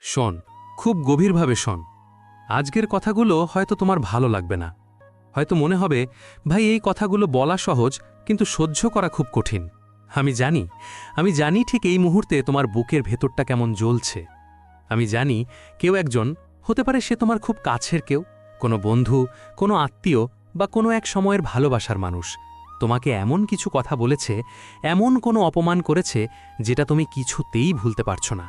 শোন, খুব গভীরভাবে শোন। আজকের কথাগুলো হয়তো তোমার ভালো লাগবে না। হয়তো মনে হবে, ভাই এই কথাগুলো বলা সহজ, কিন্তু সহ্য করা খুব কঠিন। আমি জানি ঠিক এই মুহূর্তে তোমার বুকের ভেতরটা কেমন জ্বলছে। আমি জানি কেউ একজন, হতে পারে সে তোমার খুব কাছের কেউ, কোনো বন্ধু, কোনো আত্মীয় বা কোনো এক সময়ের ভালোবাসার মানুষ, তোমাকে এমন কিছু কথা বলেছে, এমন কোনো অপমান করেছে যেটা তুমি কিছুতেই ভুলতে পারছো না।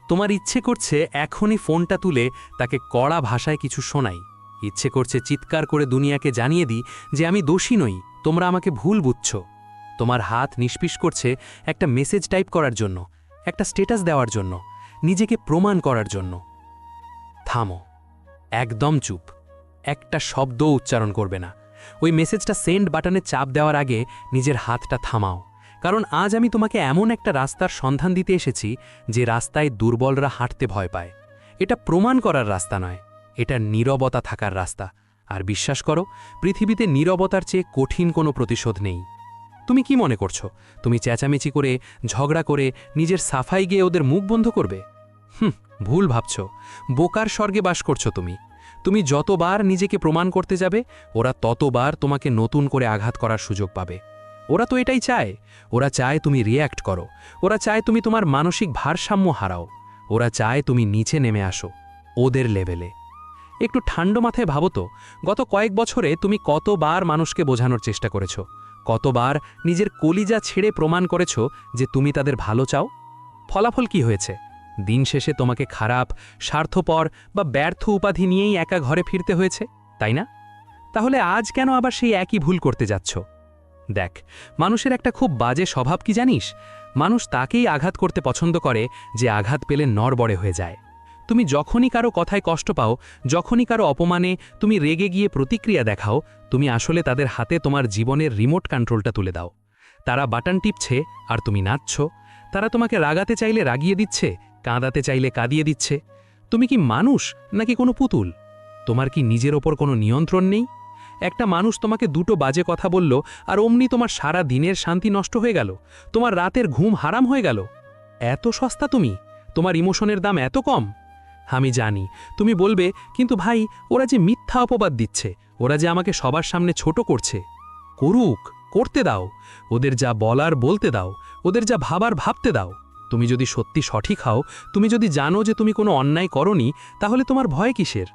তোমার ইচ্ছে করছে এখনই ফোনটা তুলে তাকে কড়া ভাষায় কিছু শোনাই। ইচ্ছে করছে চিৎকার করে দুনিয়াকে জানিয়ে দিই যে আমি দোষী নই, তোমরা আমাকে ভুল বুঝছ। তোমার হাত নিষ্পিস করছে একটা মেসেজ টাইপ করার জন্য, একটা স্ট্যাটাস দেওয়ার জন্য, নিজেকে প্রমাণ করার জন্য। থামো, একদম চুপ, একটা শব্দও উচ্চারণ করবে না। ওই মেসেজটা সেন্ড বাটনে চাপ দেওয়ার আগে নিজের হাতটা থামাও, কারণ আজ আমি তোমাকে এমন একটা রাস্তার সন্ধান দিতে এসেছি যে রাস্তায় দুর্বলরা হাঁটতে ভয় পায়। এটা প্রমাণ করার রাস্তা নয়, এটা নীরবতা থাকার রাস্তা। আর বিশ্বাস করো, পৃথিবীতে নীরবতার চেয়ে কঠিন কোনো প্রতিশোধ নেই। তুমি কি মনে করছো তুমি চেঁচামেচি করে, ঝগড়া করে, নিজের সাফাই গিয়ে ওদের মুখ বন্ধ করবে? ভুল ভাবছ। বোকার স্বর্গে বাস করছো তুমি যতবার নিজেকে প্রমাণ করতে যাবে, ওরা ততবার তোমাকে নতুন করে আঘাত করার সুযোগ পাবে। ওরা তো এটাই চায়। ওরা চায় তুমি রিয়্যাক্ট করো, ওরা চায় তুমি তোমার মানসিক ভারসাম্য হারাও, ওরা চায় তুমি নিচে নেমে আসো ওদের লেভেলে। একটু ঠান্ডা মাথায় ভাবো তো, গত কয়েক বছরে তুমি কতবার মানুষকে বোঝানোর চেষ্টা করেছ, কতবার নিজের কলিজা ছেড়ে প্রমাণ করেছ যে তুমি তাদের ভালো চাও। ফলাফল কি হয়েছে? দিন শেষে তোমাকে খারাপ, স্বার্থপর বা ব্যর্থ উপাধি নিয়েই একা ঘরে ফিরতে হয়েছে, তাই না? তাহলে আজ কেন আবার সেই একই ভুল করতে যাচ্ছ? দেখ, মানুষের একটা খুব বাজে স্বভাব কি জানিস? মানুষ তাকেই আঘাত করতে পছন্দ করে যে আঘাত পেলে নড়বড়ে হয়ে যায়। তুমি যখনই কারো কথায় কষ্ট পাও, যখনই কারো অপমানে তুমি রেগে গিয়ে প্রতিক্রিয়া দেখাও, তুমি আসলে তাদের হাতে তোমার জীবনের রিমোট কন্ট্রোলটা তুলে দাও। তারা বাটন টিপছে আর তুমি নাচছ। তারা তোমাকে রাগাতে চাইলে রাগিয়ে দিচ্ছে, কাঁদাতে চাইলে কাঁদিয়ে দিচ্ছে। তুমি কি মানুষ নাকি কোনো পুতুল? তোমার কি নিজের ওপর কোনো নিয়ন্ত্রণ নেই? একটা মানুষ তোমাকে দুটো বাজে কথা বলল আর অমনি তোমার সারা দিনের শান্তি নষ্ট হয়ে গেল, তোমার রাতের ঘুম হারাম হয়ে গেল। এত সস্তা তুমি? তোমার ইমোশনের দাম এত কম? আমি জানি তুমি বলবে, কিন্তু ভাই, ওরা যে মিথ্যা অপবাদ দিচ্ছে, ওরা যে আমাকে সবার সামনে ছোট করছে। করুক, করতে দাও। ওদের যা বলার বলতে দাও, ওদের যা ভাবার ভাবতে দাও। তুমি যদি সত্যি সঠিক হও, তুমি যদি জানো যে তুমি কোনো অন্যায় করনি, তাহলে তোমার ভয় কিসের?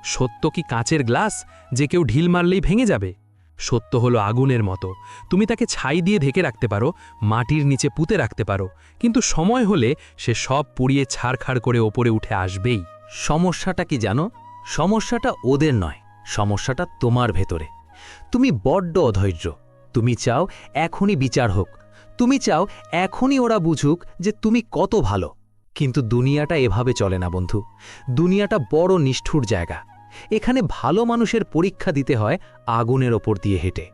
সত্য কি কাঁচের গ্লাস যে কেউ ঢিল মারলেই ভেঙে যাবে? সত্য হলো আগুনের মতো, তুমি তাকে ছাই দিয়ে ঢেকে রাখতে পারো, মাটির নিচে পুঁতে রাখতে পারো, কিন্তু সময় হলে সে সব পুড়িয়ে ছাড়খাড় করে ওপরে উঠে আসবেই। সমস্যাটা কি জানো? সমস্যাটা ওদের নয়, সমস্যাটা তোমার ভেতরে। তুমি বড্ড অধৈর্য। তুমি চাও এখনই বিচার হোক, তুমি চাও এখনই ওরা বুঝুক যে তুমি কত ভালো। কিন্তু দুনিয়াটা এভাবে চলে না বন্ধু। দুনিয়াটা বড় নিষ্ঠুর জায়গা। এখানে ভালো মানুষের পরীক্ষা দিতে হয় আগুনের ওপর দিয়ে হেঁটে।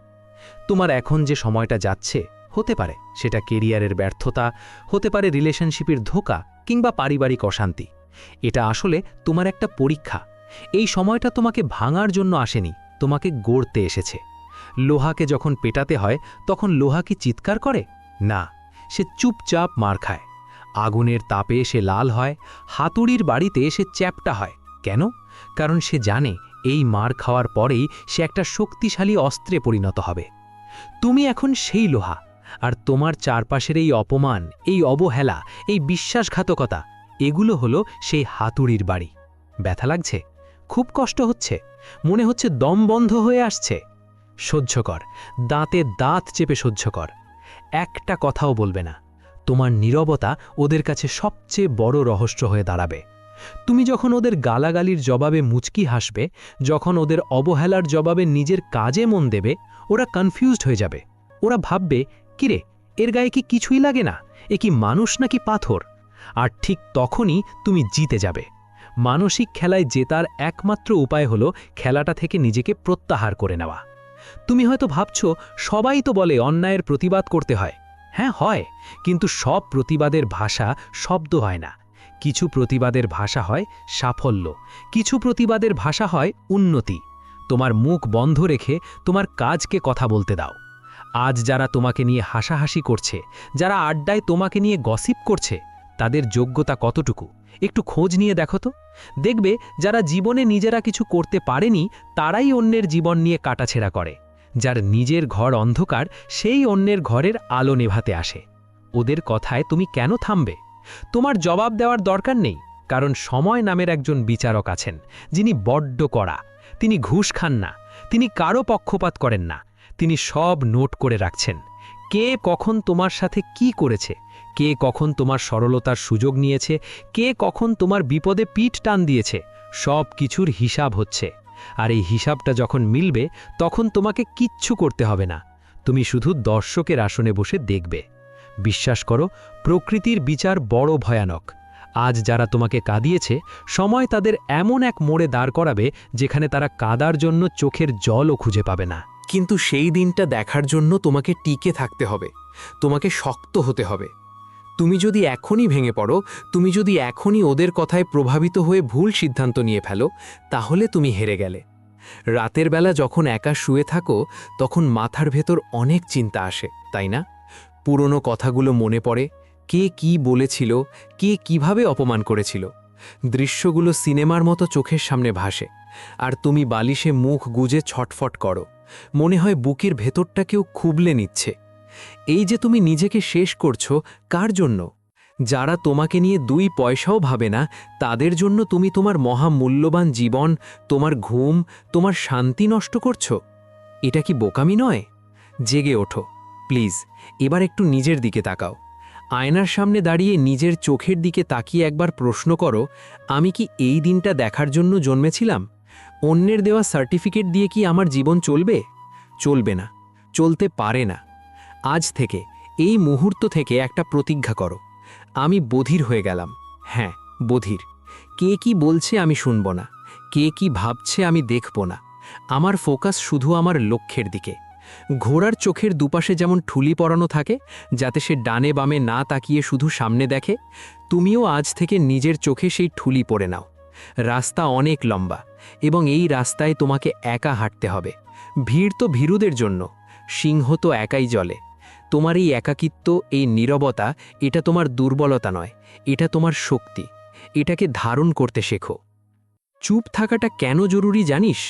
তোমার এখন যে সময়টা যাচ্ছে, হতে পারে সেটা কেরিয়ারের ব্যর্থতা, হতে পারে রিলেশনশিপের ধোঁকা, কিংবা পারিবারিক অশান্তি। এটা আসলে তোমার একটা পরীক্ষা। এই সময়টা তোমাকে ভাঙার জন্য আসেনি, তোমাকে গড়তে এসেছে। লোহাকে যখন পেটাতে হয়, তখন লোহা কি চিৎকার করে? না, সে চুপচাপ মার খায়। আগুনের তাপে সে লাল হয়, হাতুড়ির বাড়িতে সে চ্যাপ্টা হয়। কেন? কারণ সে জানে এই মার খাওয়ার পরেই সে একটা শক্তিশালী অস্ত্রে পরিণত হবে। তুমি এখন সেই লোহা, আর তোমার চারপাশের এই অপমান, এই অবহেলা, এই বিশ্বাসঘাতকতা, এগুলো হলো সেই হাতুড়ির বাড়ি। ব্যথা লাগছে? খুব কষ্ট হচ্ছে? মনে হচ্ছে দম বন্ধ হয়ে আসছে? সহ্য কর, দাঁতে দাঁত চেপে সহ্য কর। একটা কথাও বলবে না। তোমার নীরবতা ওদের কাছে সবচেয়ে বড় রহস্য হয়ে দাঁড়াবে। তুমি যখন ওদের গালাগালির জবাবে মুচকি হাসবে, যখন ওদের অবহেলার জবাবে নিজের কাজে মন দেবে, ওরা কনফিউজড হয়ে যাবে। ওরা ভাববে, কিরে, এর গায়ে কি কিছুই লাগে না? এ কি মানুষ নাকি পাথর? আর ঠিক তখনই তুমি জিতে যাবে। মানসিক খেলায় জেতার একমাত্র উপায় হলো খেলাটা থেকে নিজেকে প্রত্যাহার করে নেওয়া। তুমি হয়তো ভাবছ, সবাই তো বলে অন্যায়ের প্রতিবাদ করতে হয়। হ্যাঁ হয়, কিন্তু সব প্রতিবাদের ভাষা শব্দ হয় না। কিছু প্রতিবাদের ভাষা হয় সাফল্য, কিছু প্রতিবাদের ভাষা হয় উন্নতি। তোমার মুখ বন্ধ রেখে তোমার কাজকে কথা বলতে দাও। আজ যারা তোমাকে নিয়ে হাসাহাসি করছে, যারা আড্ডায় তোমাকে নিয়ে গসিপ করছে, তাদের যোগ্যতা কতটুকু একটু খোঁজ নিয়ে দেখো তো। দেখবে যারা জীবনে নিজেরা কিছু করতে পারেনি তারাই অন্যের জীবন নিয়ে কাটাছেঁড়া করে। যার নিজের ঘর অন্ধকার সেই অন্যের ঘরের আলো নেভাতে আসে। ওদের কথায় তুমি কেন থামবে? তোমার জবাব দেওয়ার দরকার নেই, কারণ সময় নামের একজন বিচারক আছেন যিনি বড্ড কড়া। তিনি ঘুষ খান না, তিনি কারো পক্ষপাত করেন না, তিনি সব নোট করে রাখছেন। কে কখন তোমার সাথে কি করেছে, কে কখন তোমার সরলতার সুযোগ নিয়েছে, কে কখন তোমার বিপদে পিঠ টান দিয়েছে, সব কিছুর হিসাব হচ্ছে। আর এই হিসাবটা যখন মিলবে তখন তোমাকে কিচ্ছু করতে হবে না, তুমি শুধু দর্শকের আসনে বসে দেখবে। বিশ্বাস করো, প্রকৃতির বিচার বড় ভয়ানক। আজ যারা তোমাকে কাঁদিয়েছে, সময় তাদের এমন এক মোড়ে দাঁড় করাবে যেখানে তারা কাদার জন্য চোখের জলও খুঁজে পাবে না। কিন্তু সেই দিনটা দেখার জন্য তোমাকে টিকে থাকতে হবে, তোমাকে শক্ত হতে হবে। তুমি যদি এখনই ভেঙে পড়ো, তুমি যদি এখনই ওদের কথায় প্রভাবিত হয়ে ভুল সিদ্ধান্ত নিয়ে ফেলো, তাহলে তুমি হেরে গেলে। রাতের বেলা যখন একা শুয়ে থাকো তখন মাথার ভেতর অনেক চিন্তা আসে, তাই না? পুরনো কথাগুলো মনে পড়ে, কে কি বলেছিল, কে কিভাবে অপমান করেছিল। দৃশ্যগুলো সিনেমার মতো চোখের সামনে ভাসে, আর তুমি বালিশে মুখ গুজে ছটফট করো। মনে হয় বুকের ভেতরটা কেউ খুবলে নিচ্ছে। এই যে তুমি নিজেকে শেষ করছো, কার জন্য? যারা তোমাকে নিয়ে 2 পয়সাও ভাবে না, তাদের জন্য তুমি তোমার মহামূল্যবান জীবন, তোমার ঘুম, তোমার শান্তি নষ্ট করছো। এটা কি বোকামি নয়? জেগে ওঠো প্লিজ, এবার একটু নিজের দিকে তাকাও। আয়নার সামনে দাঁড়িয়ে নিজের চোখের দিকে তাকিয়ে একবার প্রশ্ন করো, আমি কি এই দিনটা দেখার জন্য জন্মেছিলাম? অন্যের দেওয়া সার্টিফিকেট দিয়ে কি আমার জীবন চলবে? চলবে না, চলতে পারে না। আজ থেকে, এই মুহূর্ত থেকে একটা প্রতিজ্ঞা করো, আমি বধির হয়ে গেলাম। হ্যাঁ, বধির। কে কি বলছে আমি শুনব না, কে কি ভাবছে আমি দেখব না। আমার ফোকাস শুধু আমার লক্ষ্যের দিকে। ঘোড়ার চোখের দুপাশে যেমন ঠুলি পরানো থাকে, যাতে সে ডানে বামে না তাকিয়ে শুধু সামনে দেখে, তুমিও আজ থেকে নিজের চোখে সেই ঠুলি পরে নাও। রাস্তা অনেক লম্বা, এবং এই রাস্তায় তোমাকে একা হাঁটতে হবে। ভিড় তো ভীরুদের জন্য, সিংহ তো একাই জ্বলে। তোমার এই একাকিত্ব, এই নীরবতা, এটা তোমার দুর্বলতা নয়, এটা তোমার শক্তি। এটাকে ধারণ করতে শেখো। চুপ থাকাটা কেন জরুরি জানিস?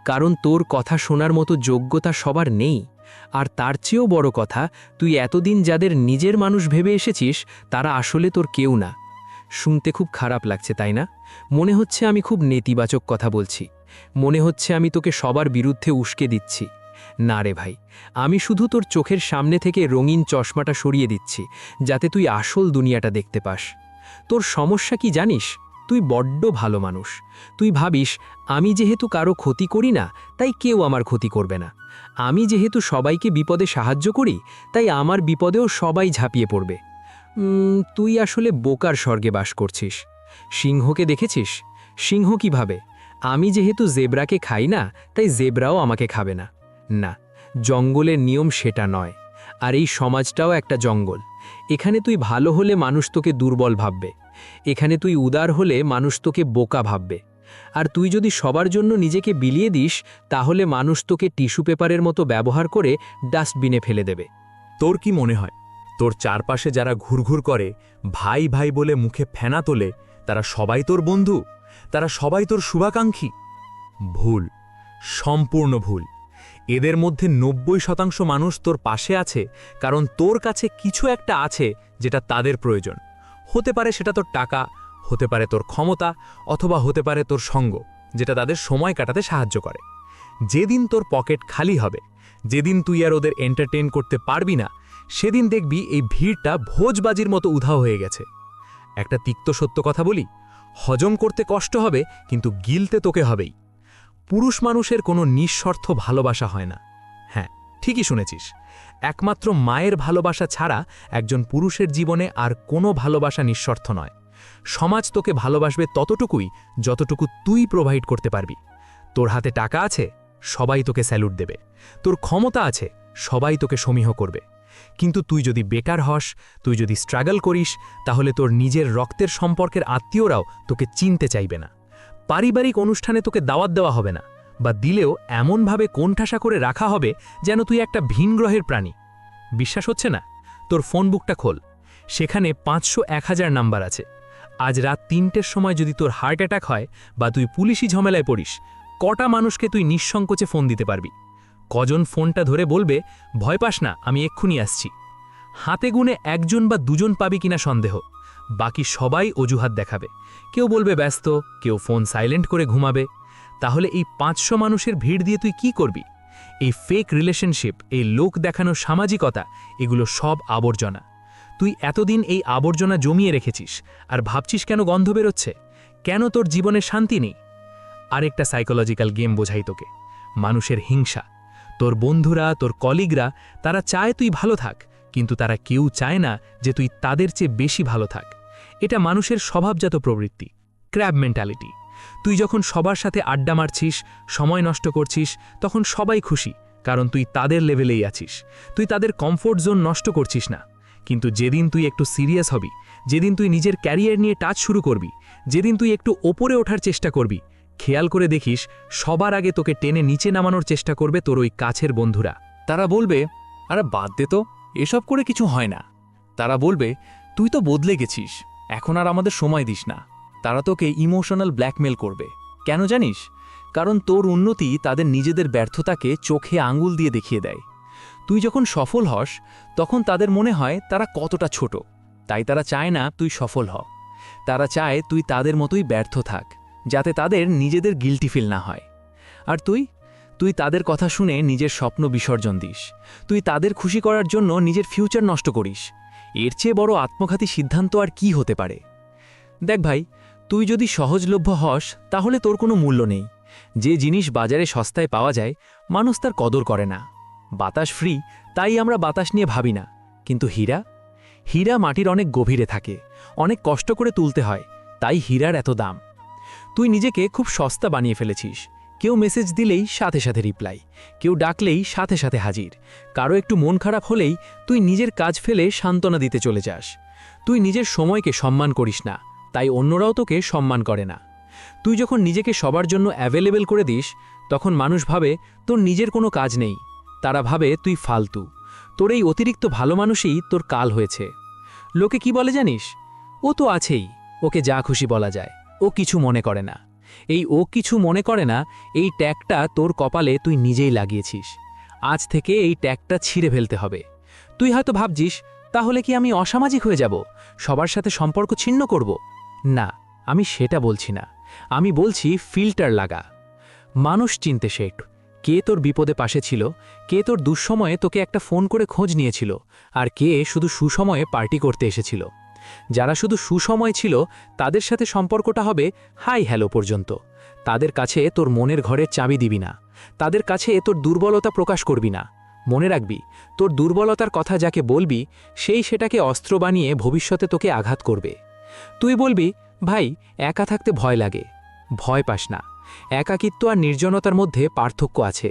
কারণ তোর কথা শোনার মতো যোগ্যতা সবার নেই। আর তার চেয়েও বড় কথা, তুই এতদিন যাদের নিজের মানুষ ভেবে এসেছিস, তারা আসলে তোর কেউ না। শুনতে খুব খারাপ লাগছে, তাই না? মনে হচ্ছে আমি খুব নেতিবাচক কথা বলছি, মনে হচ্ছে আমি তোকে সবার বিরুদ্ধে উস্কে দিচ্ছি। না রে ভাই, আমি শুধু তোর চোখের সামনে থেকে রঙিন চশমাটা সরিয়ে দিচ্ছি, যাতে তুই আসল দুনিয়াটা দেখতে পাস। তোর সমস্যা কি জানিস? তুই বড্ড ভালো মানুষ। তুই ভাবিস, আমি যেহেতু কারো ক্ষতি করি না, তাই কেউ আমার ক্ষতি করবে না। আমি যেহেতু সবাইকে বিপদে সাহায্য করি, তাই আমার বিপদেও সবাই ঝাঁপিয়ে পড়বে। তুই আসলে বোকার স্বর্গে বাস করছিস। সিংহকে দেখেছিস? সিংহ কি ভাবে, আমি যেহেতু জেব্রাকে খাই না, তাই জেব্রাও আমাকে খাবে না। না, জঙ্গলের নিয়ম সেটা নয়। আর এই সমাজটাও একটা জঙ্গল। এখানে তুই ভালো হলে মানুষ তোকে দুর্বল ভাববে, এখানে তুই উদার হলে মানুষ তোকে বোকা ভাববে। আর তুই যদি সবার জন্য নিজেকে বিলিয়ে দিস, তাহলে মানুষ তোকে টিস্যু পেপারের মতো ব্যবহার করে ডাস্টবিনে ফেলে দেবে। তোর কি মনে হয়, তোর চারপাশে যারা ঘুরঘুর করে, ভাই ভাই বলে মুখে ফেনা তোলে, তারা সবাই তোর বন্ধু? তারা সবাই তোর শুভাকাঙ্ক্ষী? ভুল, সম্পূর্ণ ভুল। এদের মধ্যে 90% মানুষ তোর পাশে আছে কারণ তোর কাছে কিছু একটা আছে যেটা তাদের প্রয়োজন। হতে পারে সেটা তোর টাকা, হতে পারে তোর ক্ষমতা, অথবা হতে পারে তোর সঙ্গ, যেটা তাদের সময় কাটাতে সাহায্য করে। যেদিন তোর পকেট খালি হবে, যেদিন তুই আর ওদের এন্টারটেইন করতে পারবি না, সেদিন দেখবি এই ভিড়টা ভোজবাজির মতো উধাও হয়ে গেছে। একটা তিক্ত সত্য কথা বলি, হজম করতে কষ্ট হবে, কিন্তু গিলতে তোকে হবেই। পুরুষ মানুষের কোনো নিঃস্বার্থ ভালোবাসা হয় না। হ্যাঁ, ঠিকই শুনেছিস। একমাত্র মায়ের ভালোবাসা ছাড়া একজন পুরুষের জীবনে আর কোনো ভালোবাসা নিঃস্বার্থ নয়। সমাজ তোকে ভালোবাসবে ততটুকুই যতটুকু তুই প্রোভাইড করতে পারবি। তোর হাতে টাকা আছে, সবাই তোকে স্যালুট দেবে। তোর ক্ষমতা আছে, সবাই তোকে সমীহ করবে। কিন্তু তুই যদি বেকার হস, তুই যদি স্ট্রাগল করিস, তাহলে তোর নিজের রক্তের সম্পর্কের আত্মীয়রাও তোকে চিনতে চাইবে না। পারিবারিক অনুষ্ঠানে তোকে দাওয়াত দেওয়া হবে না, বা দিলেও এমনভাবে কোণঠাসা করে রাখা হবে যেন তুই একটা ভিন গ্রহের প্রাণী। বিশ্বাস হচ্ছে না? তোর ফোন বুকটা খোল, সেখানে 500-1000 নাম্বার আছে। আজ রাত 3টের সময় যদি তোর হার্ট অ্যাটাক হয় বা তুই পুলিশি ঝামেলায় পড়িস, কটা মানুষকে তুই নিঃসংকোচে ফোন দিতে পারবি? কজন ফোনটা ধরে বলবে, ভয় পাস না, আমি এক্ষুনি আসছি? হাতে গুনে 1জন বা 2জন পাবি কিনা সন্দেহ। বাকি সবাই অজুহাত দেখাবে। কেউ বলবে ব্যস্ত, কেউ ফোন সাইলেন্ট করে ঘুমাবে। তাহলে এই 500 মানুষের ভিড় দিয়ে তুই কি করবি? এই ফেক রিলেশনশিপ, এই লোক দেখানো সামাজিকতা, এগুলো সব আবর্জনা। তুই এতদিন এই আবর্জনা জমিয়ে রেখেছিস আর ভাবছিস কেন গন্ধ বেরোচ্ছে, কেন তোর জীবনে শান্তি নেই? আরেকটা সাইকোলজিক্যাল গেম বোঝাই তোকে, মানুষের হিংসা। তোর বন্ধুরা, তোর কলিগরা, তারা চায় তুই ভালো থাক, কিন্তু তারা কেউ চায় না যে তুই তাদের চেয়ে বেশি ভালো থাক। এটা মানুষের স্বভাবজাত প্রবৃত্তি, ক্র্যাব মেন্টালিটি। তুই যখন সবার সাথে আড্ডা মারছিস, সময় নষ্ট করছিস, তখন সবাই খুশি, কারণ তুই তাদের লেভেলেই আছিস। তুই তাদের কমফোর্ট জোন নষ্ট করছিস না। কিন্তু যেদিন তুই একটু সিরিয়াস হবি, যেদিন তুই নিজের ক্যারিয়ার নিয়ে টাচ শুরু করবি, যেদিন তুই একটু ওপরে ওঠার চেষ্টা করবি, খেয়াল করে দেখিস সবার আগে তোকে টেনে নিচে নামানোর চেষ্টা করবে তোর ওই কাছের বন্ধুরা। তারা বলবে, আরে বাদ দে তো, এসব করে কিছু হয় না। তারা বলবে, তুই তো বদলে গেছিস, এখন আর আমাদের সময় দিস না। তারা তোকে ইমোশনাল ব্ল্যাকমেল করবে। কেন জানিস? কারণ তোর উন্নতি তাদের নিজেদের ব্যর্থতাকে চোখে আঙুল দিয়ে দেখিয়ে দেয়। তুই যখন সফল হস, তখন তাদের মনে হয় তারা কতটা ছোট। তাই তারা চায় না তুই সফল হ। তারা চায় তুই তাদের মতোই ব্যর্থ থাক, যাতে তাদের নিজেদের গিল্টি ফিল না হয়। আর তুই তাদের কথা শুনে নিজের স্বপ্ন বিসর্জন দিস। তুই তাদের খুশি করার জন্য নিজের ফিউচার নষ্ট করিস। এর চেয়ে বড় আত্মঘাতী সিদ্ধান্ত আর কি হতে পারে? দেখ ভাই, তুই যদি সহজলভ্য হস, তাহলে তোর কোনো মূল্য নেই। যে জিনিস বাজারে সস্তায় পাওয়া যায়, মানুষ তার কদর করে না। বাতাস ফ্রি, তাই আমরা বাতাস নিয়ে ভাবি না। কিন্তু হীরা মাটির অনেক গভীরে থাকে, অনেক কষ্ট করে তুলতে হয়, তাই হীরার এত দাম। তুই নিজেকে খুব সস্তা বানিয়ে ফেলেছিস। কেউ মেসেজ দিলেই সাথে সাথে রিপ্লাই, কেউ ডাকলেই সাথে সাথে হাজির। কারো একটু মন খারাপ হলেই তুই নিজের কাজ ফেলে সান্ত্বনা দিতে চলে যাস। তুই নিজের সময়কে সম্মান করিস না, তাই অন্যরাও তোকে সম্মান করে না। তুই যখন নিজেকে সবার জন্য অ্যাভেলেবেল করে দিস, তখন মানুষ ভাবে তোর নিজের কোনো কাজ নেই। তারা ভাবে তুই ফালতু। তোর এই অতিরিক্ত ভালো মানুষই তোর কাল হয়েছে। লোকে কি বলে জানিস? ও তো আছেই, ওকে যা খুশি বলা যায়, ও কিছু মনে করে না। এই ও কিছু মনে করে না, এই ট্যাগটা তোর কপালে তুই নিজেই লাগিয়েছিস। আজ থেকে এই ট্যাগটা ছিঁড়ে ফেলতে হবে। তুই হয়তো ভাবছিস, তাহলে কি আমি অসামাজিক হয়ে যাব, সবার সাথে সম্পর্ক ছিন্ন করব? না, আমি সেটা বলছি না। আমি বলছি ফিল্টার লাগা। মানুষ চিনতে শেখ। কে তোর বিপদে পাশে ছিল, কে তোর দুঃসময়ে তোকে একটা ফোন করে খোঁজ নিয়েছিল, আর কে শুধু সুসময়ে পার্টি করতে এসেছিল। যারা শুধু সুসময় ছিল, তাদের সাথে সম্পর্কটা হবে হাই হ্যালো পর্যন্ত। তাদের কাছে তোর মনের ঘরের চাবি দিবি না, তাদের কাছে তোর দুর্বলতা প্রকাশ করবি না। মনে রাখবি, তোর দুর্বলতার কথা যাকে বলবি, সেই সেটাকে অস্ত্র বানিয়ে ভবিষ্যতে তোকে আঘাত করবে। তুই বলবি, ভাই একা থাকতে ভয় লাগে। ভয় পাস না, একাকিত্ব আর নির্জনতার মধ্যে পার্থক্য আছে।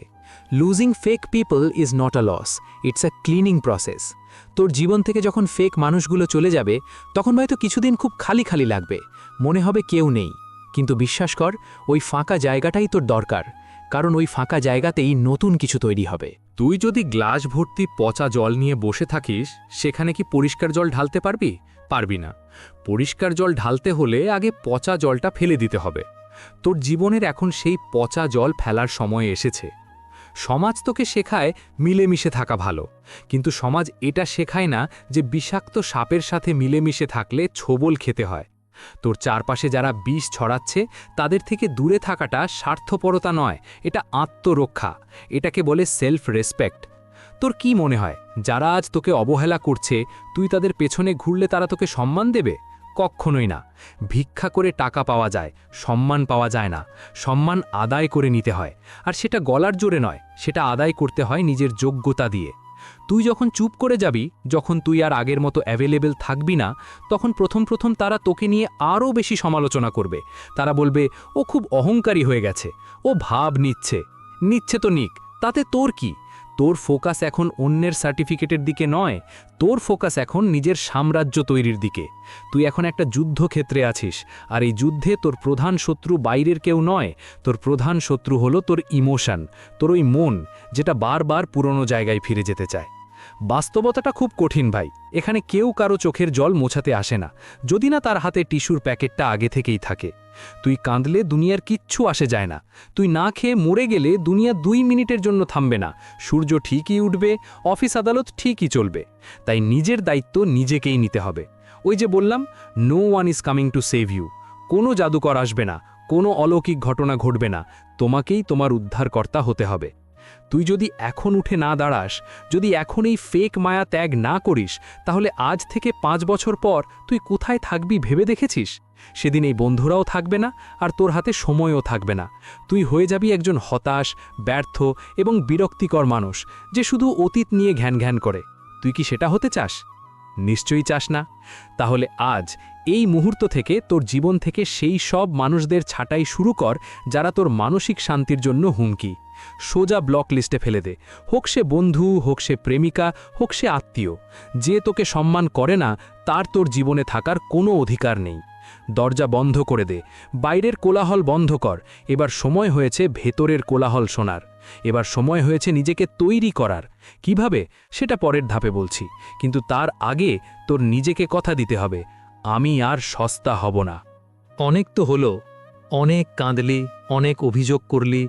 Losing fake people is not a loss, it's a cleaning process. তোর জীবন থেকে যখন ফেক মানুষগুলো চলে যাবে, তখন হয়তো কিছুদিন খুব খালি খালি লাগবে, মনে হবে কেউ নেই। কিন্তু বিশ্বাস কর, ওই ফাঁকা জায়গাটাই তোর দরকার, কারণ ওই ফাঁকা জায়গাতেই নতুন কিছু তৈরি হবে। তুই যদি গ্লাস ভর্তি পচা জল নিয়ে বসে থাকিস, সেখানে কি পরিষ্কার জল ঢালতে পারবি? পারবি না। পরিষ্কার জল ঢালতে হলে আগে পচা জলটা ফেলে দিতে হবে। তোর জীবনের এখন সেই পচা জল ফেলার সময় এসেছে। সমাজ তোকে শেখায় মিলেমিশে থাকা ভালো, কিন্তু সমাজ এটা শেখায় না যে বিষাক্ত সাপের সাথে মিলেমিশে থাকলে ছোবল খেতে হয়। তোর চারপাশে যারা বিষ ছড়াচ্ছে, তাদের থেকে দূরে থাকাটা স্বার্থপরতা নয়, এটা আত্মরক্ষা। এটাকে বলে সেলফ রেসপেক্ট। তোর কি মনে হয়, যারা আজ তোকে অবহেলা করছে, তুই তাদের পেছনে ঘুরলে তারা তোকে সম্মান দেবে? কখনোই না। ভিক্ষা করে টাকা পাওয়া যায়, সম্মান পাওয়া যায় না। সম্মান আদায় করে নিতে হয়, আর সেটা গলার জোরে নয়, সেটা আদায় করতে হয় নিজের যোগ্যতা দিয়ে। তুই যখন চুপ করে যাবি, যখন তুই আর আগের মতো অ্যাভেলেবেল থাকবি না, তখন প্রথম তারা তোকে নিয়ে আরও বেশি সমালোচনা করবে। তারা বলবে, ও খুব অহংকারী হয়ে গেছে, ও ভাব নিচ্ছে তো নিক, তাতে তোর কি? তোর ফোকাস এখন অন্যের সার্টিফিকেটের দিকে নয়, তোর ফোকাস এখন নিজের সাম্রাজ্য তৈরির দিকে। তুই এখন একটা যুদ্ধক্ষেত্রে আছিস, আর এই যুদ্ধে তোর প্রধান শত্রু বাইরের কেউ নয়, তোর প্রধান শত্রু হলো তোর ইমোশন, তোর ওই মন, যেটা বারবার পুরনো জায়গায় ফিরে যেতে চায়। বাস্তবতাটা খুব কঠিন ভাই। এখানে কেউ কারো চোখের জল মোছাতে আসে না, যদি না তার হাতে টিস্যুর প্যাকেটটা আগে থেকেই থাকে। তুই কাঁদলে দুনিয়ার কিচ্ছু আসে যায় না। তুই না খেয়ে মরে গেলে দুনিয়া 2 মিনিটের জন্য থামবে না। সূর্য ঠিকই উঠবে, অফিস আদালত ঠিকই চলবে। তাই নিজের দায়িত্ব নিজেকেই নিতে হবে। ওই যে বললাম, no one is coming to save you. কোনো জাদুকর আসবে না, কোনো অলৌকিক ঘটনা ঘটবে না, তোমাকেই তোমার উদ্ধারকর্তা হতে হবে। তুই যদি এখন উঠে না দাঁড়াস, যদি এখন এই ফেক মায়া ত্যাগ না করিস, তাহলে আজ থেকে 5 বছর পর তুই কোথায় থাকবি ভেবে দেখেছিস? সেদিন এই বন্ধুরাও থাকবে না, আর তোর হাতে সময়ও থাকবে না। তুই হয়ে যাবি একজন হতাশ, ব্যর্থ এবং বিরক্তিকর মানুষ, যে শুধু অতীত নিয়ে ঘ্যান ঘ্যান করে। তুই কি সেটা হতে চাস? নিশ্চয়ই চাস না। তাহলে আজ এই মুহূর্ত থেকে তোর জীবন থেকে সেই সব মানুষদের ছাঁটাই শুরু কর যারা তোর মানসিক শান্তির জন্য হুমকি। সোজা ব্লক লিস্টে ফেলে দে। হোক সে বন্ধু, হোক সে প্রেমিকা, হোক সে আত্মীয়। যে তোকে সম্মান করে না, তার তোর জীবনে থাকার কোনো অধিকার নেই। দরজা বন্ধ করে দে, বাইরের কোলাহল বন্ধ কর। এবার সময় হয়েছে ভেতরের কোলাহল শোনার। এবার সময় হয়েছে নিজেকে তৈরি করার। কিভাবে, সেটা পরের ধাপে বলছি, কিন্তু তার আগে তোর নিজেকে কথা দিতে হবে, আমি আর সস্তা হব না। অনেক তো হলো, অনেক কাঁদলি, অনেক অভিযোগ করলি,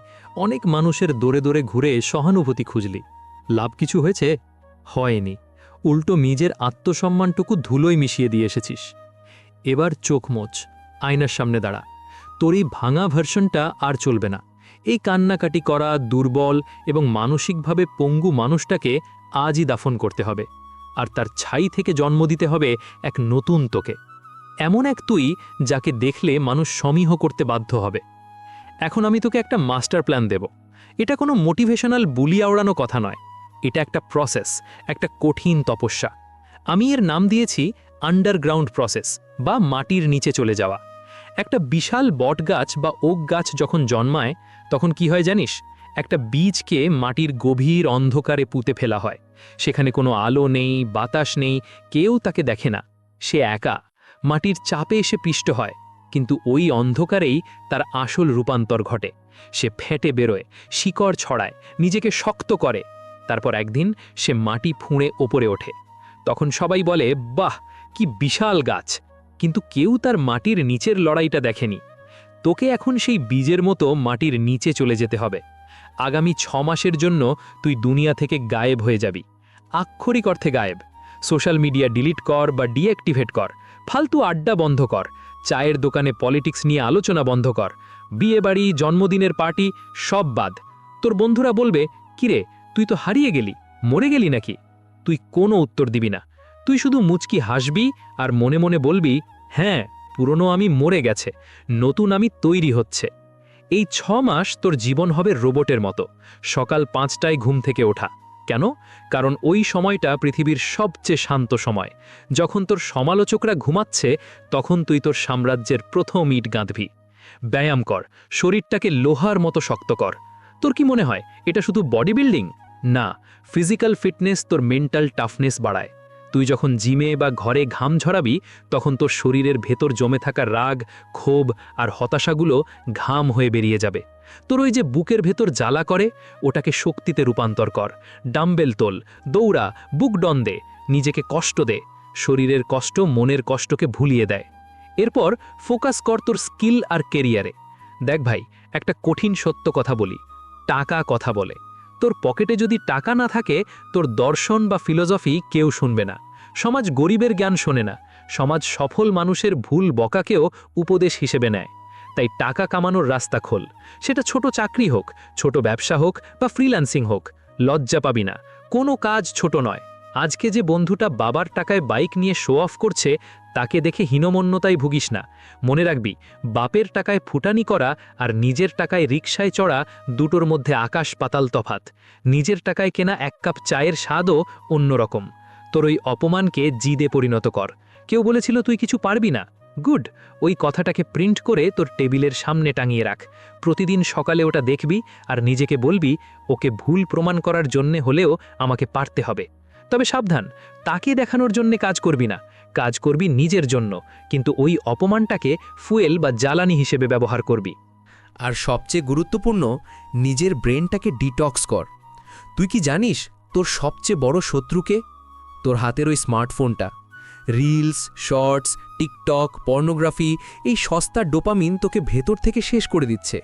অনেক মানুষের দোরে দোরে ঘুরে সহানুভূতি খুঁজলি। লাভ কিছু হয়েছে? হয়নি। উল্টো নিজের আত্মসম্মানটুকু ধুলোয় মিশিয়ে দিয়ে এসেছিস। এবার চোখ মোচ, আয়নার সামনে দাঁড়া। তোর এই ভাঙা ভার্সনটা আর চলবে না। এই কান্নাকাটি করা, দুর্বল এবং মানসিকভাবে পঙ্গু মানুষটাকে আজই দাফন করতে হবে, আর তার ছাই থেকে জন্ম দিতে হবে এক নতুন তোকে। এমন এক তুই যাকে দেখলে মানুষ সমীহ করতে বাধ্য হবে। এখন আমি তোকে একটা মাস্টার প্ল্যান দেব। এটা কোনো মোটিভেশনাল বুলি আওড়ানো কথা নয়। এটা একটা প্রসেস, একটা কঠিন তপস্যা। আমি এর নাম দিয়েছি আন্ডারগ্রাউন্ড প্রসেস, বা মাটির নিচে চলে যাওয়া। একটা বিশাল বটগাছ বা ওক গাছ যখন জন্মায়, তখন কি হয় জানিস? একটা বীজকে মাটির গভীর অন্ধকারে পুঁতে ফেলা হয়। সেখানে কোনো আলো নেই, বাতাস নেই, কেউ তাকে দেখে না। সে একা মাটির চাপে এসে পিষ্ট হয়, কিন্তু ওই অন্ধকারেই তার আসল রূপান্তর ঘটে। সে ফেটে বেরোয়, শিকড় ছড়ায়, নিজেকে শক্ত করে। তারপর একদিন সে মাটি ফুঁড়ে ওপরে ওঠে। তখন সবাই বলে, বাহ, কি বিশাল গাছ! কিন্তু কেউ তার মাটির নিচের লড়াইটা দেখেনি। তোকে এখন সেই বীজের মতো মাটির নিচে চলে যেতে হবে। আগামী 6 মাসের জন্য তুই দুনিয়া থেকে গায়েব হয়ে যাবি। আক্ষরিক অর্থে গায়েব। সোশ্যাল মিডিয়া ডিলিট কর বা ডিঅ্যাক্টিভেট কর। ফালতু আড্ডা বন্ধ কর। চায়ের দোকানে পলিটিক্স নিয়ে আলোচনা বন্ধ কর। বিয়েবাড়ি, জন্মদিনের পার্টি সব বাদ। তোর বন্ধুরা বলবে, কিরে, তুই তো হারিয়ে গেলি, মরে গেলি নাকি? তুই কোনো উত্তর দিবি না। তুই শুধু মুচকি হাসবি আর মনে মনে বলবি, হ্যাঁ, পুরনো আমি মরে গেছে, নতুন আমি তৈরি হচ্ছে। এই 6 মাস তোর জীবন হবে রোবটের মতো। সকাল 5টায় ঘুম থেকে ওঠা। কেন? কারণ ওই সময়টা পৃথিবীর সবচেয়ে শান্ত সময়। যখন তোর সমালোচকরা ঘুমাচ্ছে, তখন তুই তোর সাম্রাজ্যের প্রথম ইট গাঁথবি। ব্যায়াম কর, শরীরটাকে লোহার মতো শক্ত কর। তোর কি মনে হয় এটা শুধু বডি বিল্ডিং? না, ফিজিক্যাল ফিটনেস তোর মেন্টাল টাফনেস বাড়ায়। তুই যখন জিমে বা ঘরে ঘাম ঝরাবি, তখন তোর শরীরের ভেতর জমে থাকা রাগ, ক্ষোভ আর হতাশাগুলো ঘাম হয়ে বেরিয়ে যাবে। তোর ওই যে বুকের ভেতর জ্বালা করে, ওটাকে শক্তিতে রূপান্তর কর। ডাম্বেল তোল, দৌড়া, বুক ডন দে, নিজেকে কষ্ট দে। শরীরের কষ্ট মনের কষ্টকে ভুলিয়ে দেয়। এরপর ফোকাস কর তোর স্কিল আর কেরিয়ারে। দেখ ভাই, একটা কঠিন সত্য কথা বলি, টাকা কথা বলে। তোর পকেটে যদি টাকা না থাকে, তোর দর্শন বা ফিলোসফি কেউ শুনবে না। সমাজ গরিবের জ্ঞান শোনে না। সমাজ সফল মানুষের ভুল বকাকেও উপদেশ হিসেবে নেয়। তাই টাকা কামানোর রাস্তা খোল। সেটা ছোট চাকরি হোক, ছোট ব্যবসা হোক বা ফ্রিল্যান্সিং হোক। লজ্জা পাবি না, কোনো কাজ ছোট নয়। আজকে যে বন্ধুটা বাবার টাকায় বাইক নিয়ে শো অফ করছে, তাকে দেখে হীনমন্যতায় ভুগিস না। মনে রাখবি, বাপের টাকায় ফুটানি করা আর নিজের টাকায় রিকশায় চড়া, দুটোর মধ্যে আকাশ পাতাল তফাত। নিজের টাকায় কেনা 1 কাপ চায়ের স্বাদও অন্যরকম। তোর ওই অপমানকে জিদে পরিণত কর। কেউ বলেছিল তুই কিছু পারবি না, গুড, ওই কথাটাকে প্রিন্ট করে তোর টেবিলের সামনে টাঙিয়ে রাখ। প্রতিদিন সকালে ওটা দেখবি আর নিজেকে বলবি, ওকে ভুল প্রমাণ করার জন্যে হলেও আমাকে পারতে হবে। তবে সাবধান, তাকে দেখানোর জন্যে কাজ করবি না, কাজ করবি নিজের জন্য। কিন্তু ওই অপমানটাকে ফুয়েল বা জ্বালানি হিসেবে ব্যবহার করবি। আর সবচেয়ে গুরুত্বপূর্ণ, নিজের ব্রেনটাকে ডিটক্স কর। তুই কি জানিস তোর সবচেয়ে বড় শত্রুকে? তোর হাতের ওই স্মার্টফোনটা। রিলস, শর্টস, টিকটক, পর্নোগ্রাফি, এই সস্তার ডোপামিন তোকে ভেতর থেকে শেষ করে দিচ্ছে।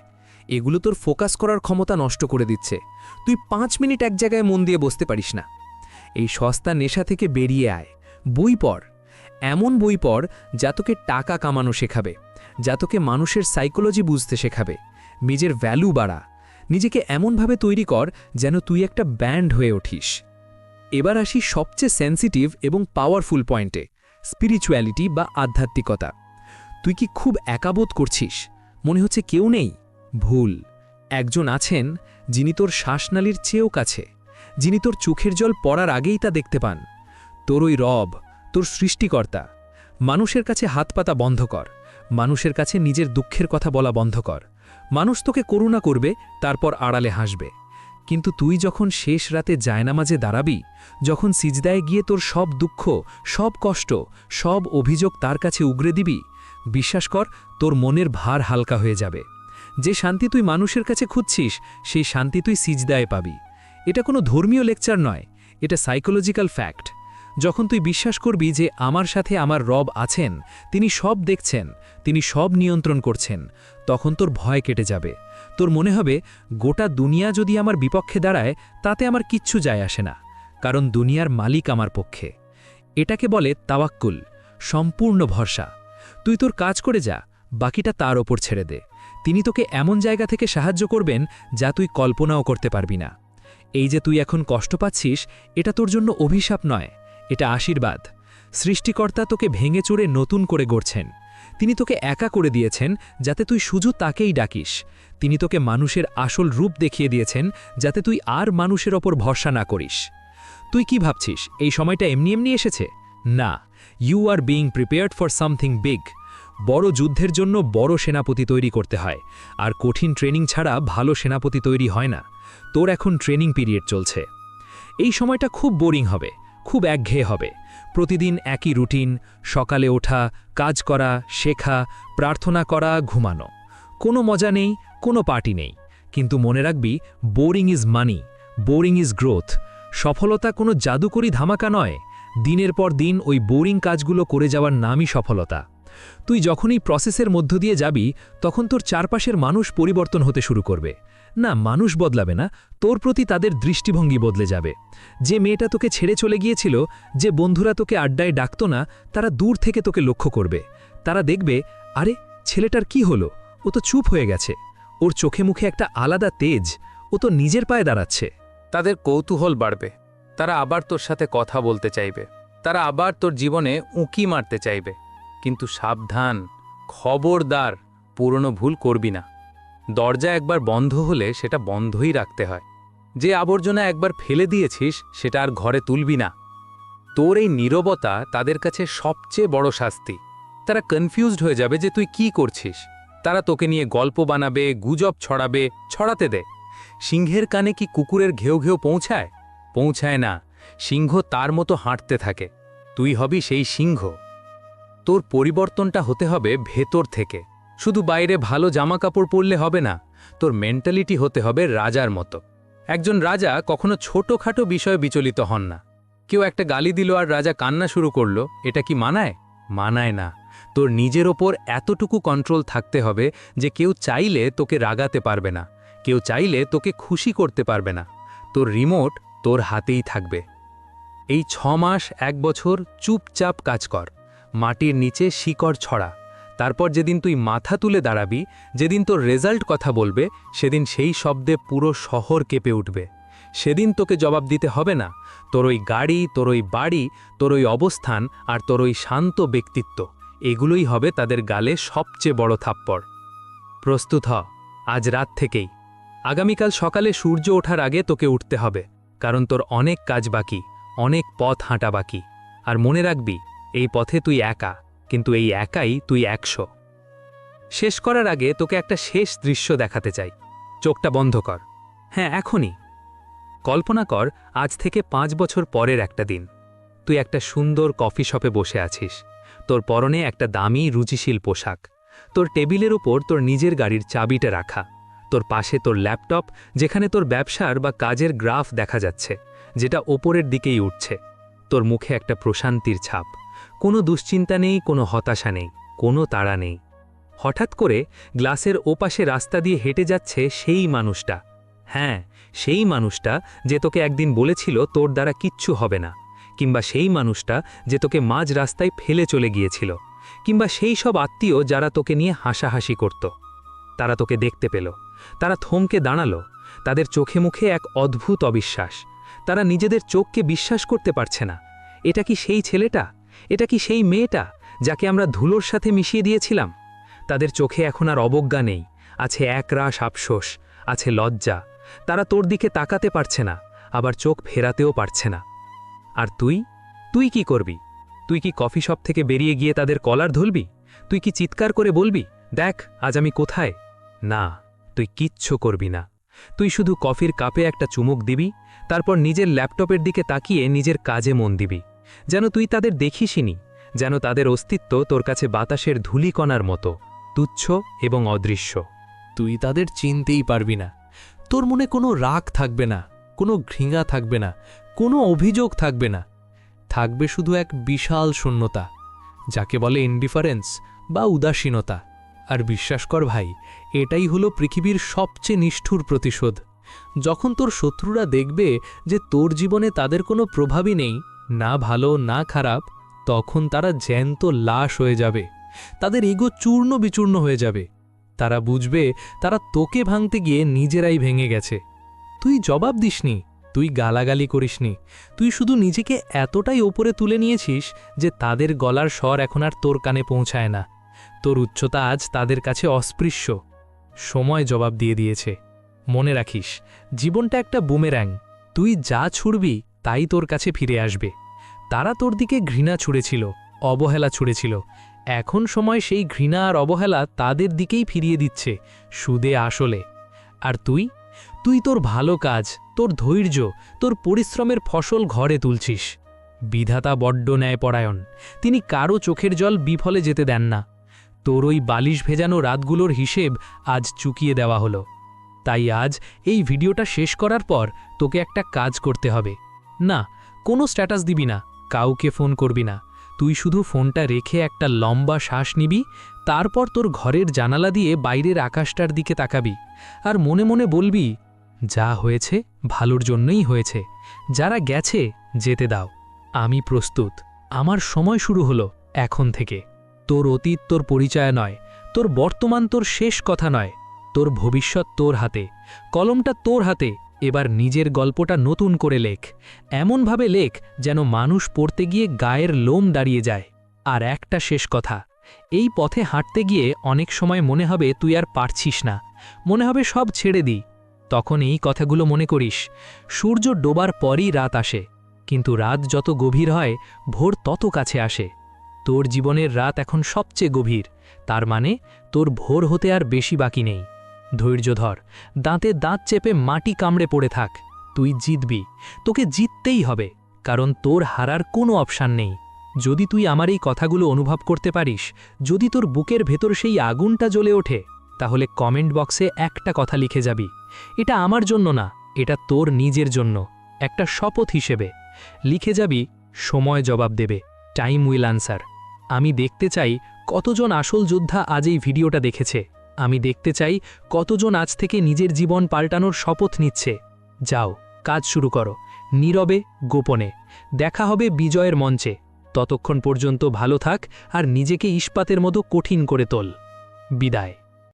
এগুলো তোর ফোকাস করার ক্ষমতা নষ্ট করে দিচ্ছে। তুই 5 মিনিট এক জায়গায় মন দিয়ে বসতে পারিস না। এই সস্তা নেশা থেকে বেরিয়ে আয়, বই পড়। এমন বই পড় যা তোকে টাকা কামানো শেখাবে, যা তোকে মানুষের সাইকোলজি বুঝতে শেখাবে। নিজের ভ্যালু বাড়া, নিজেকে এমনভাবে তৈরি কর যেন তুই একটা ব্যান্ড হয়ে ওঠিস। এবার আসি সবচেয়ে সেন্সিটিভ এবং পাওয়ারফুল পয়েন্টে, স্পিরিচুয়ালিটি বা আধ্যাত্মিকতা। তুই কি খুব একাবোধ করছিস? মনে হচ্ছে কেউ নেই? ভুল। একজন আছেন যিনি তোর শ্বাসনালীর চেয়েও কাছে, যিনি তোর চোখের জল পড়ার আগেই তা দেখতে পান। তোর ওই রব, তোর সৃষ্টিকর্তা। মানুষের কাছে হাত পাতা বন্ধ কর, মানুষের কাছে নিজের দুঃখের কথা বলা বন্ধ কর। মানুষ তোকে করুণা করবে, তারপর আড়ালে হাসবে। কিন্তু তুই যখন শেষ রাতে জায়নামাজে দাঁড়াবি, যখন সিজদায় গিয়ে তোর সব দুঃখ, সব কষ্ট, সব অভিযোগ তার কাছে উগরে দিবি, বিশ্বাস কর তোর মনের ভার হালকা হয়ে যাবে। যে শান্তি তুই মানুষের কাছে খুঁজছিস, সেই শান্তি তুই সিজদায় পাবি। এটা কোনো ধর্মীয় লেকচার নয়, এটা সাইকোলজিক্যাল ফ্যাক্ট। যখন তুই বিশ্বাস করবি যে আমার সাথে আমার রব আছেন, তিনি সব দেখছেন, তিনি সব নিয়ন্ত্রণ করছেন, তখন তোর ভয় কেটে যাবে। তোর মনে হবে গোটা দুনিয়া যদি আমার বিপক্ষে দাঁড়ায় তাতে আমার কিচ্ছু যায় আসে না, কারণ দুনিয়ার মালিক আমার পক্ষে। এটাকে বলে তাওয়াক্কুল, সম্পূর্ণ ভরসা। তুই তোর কাজ করে যা, বাকিটা তার ওপর ছেড়ে দে। তিনি তোকে এমন জায়গা থেকে সাহায্য করবেন যা তুই কল্পনাও করতে পারবি না। এই যে তুই এখন কষ্ট পাচ্ছিস, এটা তোর জন্য অভিশাপ নয়, এটা আশীর্বাদ। সৃষ্টিকর্তা তোকে ভেঙে চড়ে নতুন করে গড়ছেন। তিনি তোকে একা করে দিয়েছেন যাতে তুই শুধু তাকেই ডাকিস। তিনি তোকে মানুষের আসল রূপ দেখিয়ে দিয়েছেন যাতে তুই আর মানুষের ওপর ভরসা না করিস। তুই কি ভাবছিস এই সময়টা এমনি এমনি এসেছে? না, you are being prepared for something big. বড় যুদ্ধের জন্য বড় সেনাপতি তৈরি করতে হয়, আর কঠিন ট্রেনিং ছাড়া ভালো সেনাপতি তৈরি হয় না। তোর এখন ট্রেনিং পিরিয়ড চলছে। এই সময়টা খুব বোরিং হবে, খুব একঘেয়ে হবে। প্রতিদিন একই রুটিন, সকালে ওঠা, কাজ করা, শেখা, প্রার্থনা করা, ঘুমানো। কোনো মজা নেই, কোনো পার্টি নেই। কিন্তু মনে রাখবি, boring is money, boring is growth. সফলতা কোনো জাদুকরি ধামাকা নয়। দিনের পর দিন ওই বোরিং কাজগুলো করে যাওয়ার নামই সফলতা। তুই যখনই প্রসেসের মধ্য দিয়ে যাবি, তখন তোর চারপাশের মানুষ পরিবর্তন হতে শুরু করবে। না, মানুষ বদলাবে না, তোর প্রতি তাদের দৃষ্টিভঙ্গি বদলে যাবে। যে মেয়েটা তোকে ছেড়ে চলে গিয়েছিল, যে বন্ধুরা তোকে আড্ডায় ডাকত না, তারা দূর থেকে তোকে লক্ষ্য করবে। তারা দেখবে, আরে ছেলেটার কি হলো, ও তো চুপ হয়ে গেছে, ওর চোখে মুখে একটা আলাদা তেজ, ও তো নিজের পায়ে দাঁড়াচ্ছে। তাদের কৌতূহল বাড়বে, তারা আবার তোর সাথে কথা বলতে চাইবে, তারা আবার তোর জীবনে উঁকি মারতে চাইবে। কিন্তু সাবধান, খবরদার, পুরনো ভুল করবি না। দরজা একবার বন্ধ হলে সেটা বন্ধই রাখতে হয়। যে আবর্জনা একবার ফেলে দিয়েছিস সেটা আর ঘরে তুলবি না। তোর এই নীরবতা তাদের কাছে সবচেয়ে বড় শাস্তি। তারা কনফিউজড হয়ে যাবে যে তুই কি করছিস। তারা তোকে নিয়ে গল্প বানাবে, গুজব ছড়াবে, ছড়াতে দে। সিংহের কানে কি কুকুরের ঘেউ ঘেউ পৌঁছায়? পৌঁছায় না। সিংহ তার মতো হাঁটতে থাকে। তুই হবি সেই সিংহ। তোর পরিবর্তনটা হতে হবে ভেতর থেকে। শুধু বাইরে ভালো জামা কাপড় পরলে হবে না, তোর মেন্টালিটি হতে হবে রাজার মতো। একজন রাজা কখনো ছোটখাটো বিষয়ে বিচলিত হন না। কেউ একটা গালি দিল আর রাজা কান্না শুরু করলো, এটা কি মানায়? মানায় না। তোর নিজের ওপর এতটুকু কন্ট্রোল থাকতে হবে যে কেউ চাইলে তোকে রাগাতে পারবে না, কেউ চাইলে তোকে খুশি করতে পারবে না। তোর রিমোট তোর হাতেই থাকবে। এই 6 মাস 1 বছর চুপচাপ কাজ কর, মাটির নিচে শিকড় ছড়া। তারপর যেদিন তুই মাথা তুলে দাঁড়াবি, যেদিন তোর রেজাল্ট কথা বলবে, সেদিন সেই শব্দে পুরো শহর কেঁপে উঠবে। সেদিন তোকে জবাব দিতে হবে না। তোর ওই গাড়ি, তোর ওই বাড়ি, তোর ওই অবস্থান আর তোর ওই শান্ত ব্যক্তিত্ব, এগুলোই হবে তাদের গালে সবচেয়ে বড় থাপ্পড়। প্রস্তুত হ, আজ রাত থেকেই। আগামীকাল সকালে সূর্য ওঠার আগে তোকে উঠতে হবে, কারণ তোর অনেক কাজ বাকি, অনেক পথ হাঁটা বাকি। আর মনে রাখবি, এই পথে তুই একা, কিন্তু এই একাই তুই 100। শেষ করার আগে তোকে একটা শেষ দৃশ্য দেখাতে চাই। চোখটা বন্ধ কর। হ্যাঁ, এখনই। কল্পনা কর আজ থেকে 5 বছর পরের একটা দিন। তুই একটা সুন্দর কফি শপে বসে আছিস। তোর পরনে একটা দামি রুচিশীল পোশাক। তোর টেবিলের উপর তোর নিজের গাড়ির চাবিটা রাখা। তোর পাশে তোর ল্যাপটপ, যেখানে তোর ব্যবসার বা কাজের গ্রাফ দেখা যাচ্ছে, যেটা ওপরের দিকেই উঠছে। তোর মুখে একটা প্রশান্তির ছাপ, কোনো দুশ্চিন্তা নেই, কোনো হতাশা নেই, কোনো তাড়া নেই। হঠাৎ করে গ্লাসের ওপাশে রাস্তা দিয়ে হেঁটে যাচ্ছে সেই মানুষটা। হ্যাঁ, সেই মানুষটা যে তোকে একদিন বলেছিল তোর দ্বারা কিচ্ছু হবে না, কিংবা সেই মানুষটা যে তোকে মাঝ রাস্তায় ফেলে চলে গিয়েছিল, কিংবা সেই সব আত্মীয় যারা তোকে নিয়ে হাসাহাসি করত। তারা তোকে দেখতে পেল, তারা থমকে দাঁড়ালো, তাদের চোখে মুখে এক অদ্ভুত অবিশ্বাস। তারা নিজেদের চোখকে বিশ্বাস করতে পারছে না। এটা কি সেই ছেলেটা? এটা কি সেই মেয়েটা যাকে আমরা ধুলোর সাথে মিশিয়ে দিয়েছিলাম? তাদের চোখে এখন আর অবজ্ঞা নেই, আছে একরাশ আফসোস, আছে লজ্জা। তারা তোর দিকে তাকাতে পারছে না, আবার চোখ ফেরাতেও পারছে না। আর তুই কি করবি? তুই কি কফি শপ থেকে বেরিয়ে গিয়ে তাদের কলার ধরবি? তুই কি চিৎকার করে বলবি, দেখ আজ আমি কোথায়? না, তুই কিচ্ছু করবি না। তুই শুধু কফির কাপে একটা চুমুক দিবি, তারপর নিজের ল্যাপটপের দিকে তাকিয়ে নিজের কাজে মন দিবি, যেন তুই তাদের দেখিসনি, যেন তাদের অস্তিত্ব তোর কাছে বাতাসের ধূলিকণার মতো, তুচ্ছ এবং অদৃশ্য। তুই তাদের চিনতেই পারবি না। তোর মনে কোনো রাগ থাকবে না, কোনো ঘৃণা থাকবে না, কোনো অভিযোগ থাকবে না। থাকবে শুধু এক বিশাল শূন্যতা, যাকে বলে ইনডিফারেন্স বা উদাসীনতা। আর বিশ্বাস কর ভাই, এটাই হলো পৃথিবীর সবচেয়ে নিষ্ঠুর প্রতিশোধ। যখন তোর শত্রুরা দেখবে যে তোর জীবনে তাদের কোনো প্রভাবই নেই, না ভালো না খারাপ, তখন তারা জ্যান্ত লাশ হয়ে যাবে। তাদের ইগো চূর্ণ বিচূর্ণ হয়ে যাবে। তারা বুঝবে তারা তোকে ভাঙতে গিয়ে নিজেরাই ভেঙে গেছে। তুই জবাব দিসনি, তুই গালাগালি করিসনি, তুই শুধু নিজেকে এতটাই ওপরে তুলে নিয়েছিস যে তাদের গলার স্বর এখন আর তোর কানে পৌঁছায় না। তোর উচ্চতা আজ তাদের কাছে অস্পৃশ্য। সময় জবাব দিয়ে দিয়েছে। মনে রাখিস, জীবনটা একটা বুমেরাং। তুই যা ছুড়বি তাই তোর কাছে ফিরে আসবে। তারা তোর দিকে ঘৃণা ছুঁড়েছিল, অবহেলা ছুঁড়েছিল। এখন সময় সেই ঘৃণা আর অবহেলা তাদের দিকেই ফিরিয়ে দিচ্ছে, সুদে আসলে। আর তুই তোর ভালো কাজ, তোর ধৈর্য, তোর পরিশ্রমের ফসল ঘরে তুলছিস। বিধাতা বড্ড ন্যায়পরায়ণ। তিনি কারো চোখের জল বিফলে যেতে দেন না। তোর ওই বালিশ ভেজানো রাতগুলোর হিসেব আজ চুকিয়ে দেওয়া হলো। তাই আজ এই ভিডিওটা শেষ করার পর তোকে একটা কাজ করতে হবে। না, কোনো স্ট্যাটাস দিবি না, কাউকে ফোন করবি না। তুই শুধু ফোনটা রেখে একটা লম্বা শ্বাস নিবি, তারপর তোর ঘরের জানালা দিয়ে বাইরের আকাশটার দিকে তাকাবি, আর মনে মনে বলবি, যা হয়েছে ভালোর জন্যই হয়েছে। যারা গেছে যেতে দাও, আমি প্রস্তুত। আমার সময় শুরু হলো এখন থেকে। তোর অতীত তোর পরিচয় নয়, তোর বর্তমান তোর শেষ কথা নয়, তোর ভবিষ্যৎ তোর হাতে। কলমটা তোর হাতে। এবার নিজের গল্পটা নতুন করে লেখ, এমনভাবে লেখ যেন মানুষ পড়তে গিয়ে গায়ের লোম দাঁড়িয়ে যায়। আর একটা শেষ কথা, এই পথে হাঁটতে গিয়ে অনেক সময় মনে হবে তুই আর পারছিস না, মনে হবে সব ছেড়ে দিই। তখন এই কথাগুলো মনে করিস, সূর্য ডোবার পরই রাত আসে, কিন্তু রাত যত গভীর হয় ভোর তত কাছে আসে। তোর জীবনের রাত এখন সবচেয়ে গভীর, তার মানে তোর ভোর হতে আর বেশি বাকি নেই। ধৈর্য ধর, দাঁতে দাঁত চেপে মাটি কামড়ে পড়ে থাক। তুই জিতবি, তোকে জিততেই হবে, কারণ তোর হারার কোনো অপশান নেই। যদি তুই আমার এই কথাগুলো অনুভব করতে পারিস, যদি তোর বুকের ভেতর সেই আগুনটা জ্বলে ওঠে, তাহলে কমেন্ট বক্সে একটা কথা লিখে যাবি। এটা আমার জন্য না, এটা তোর নিজের জন্য, একটা শপথ হিসেবে। লিখে যাবি, সময় জবাব দেবে, টাইম উইল আনসার। আমি দেখতে চাই কতজন আসল যোদ্ধা আজ এই ভিডিওটা দেখেছে। আমি দেখতে চাই কতজন আজ থেকে নিজের জীবন পাল্টানোর শপথ নিচ্ছে। যাও, কাজ শুরু করো, নীরবে, গোপনে। দেখা হবে বিজয়ের মঞ্চে। ততক্ষণ পর্যন্ত ভালো থাক আর নিজেকে ইস্পাতের মতো কঠিন করে তোল। বিদায়।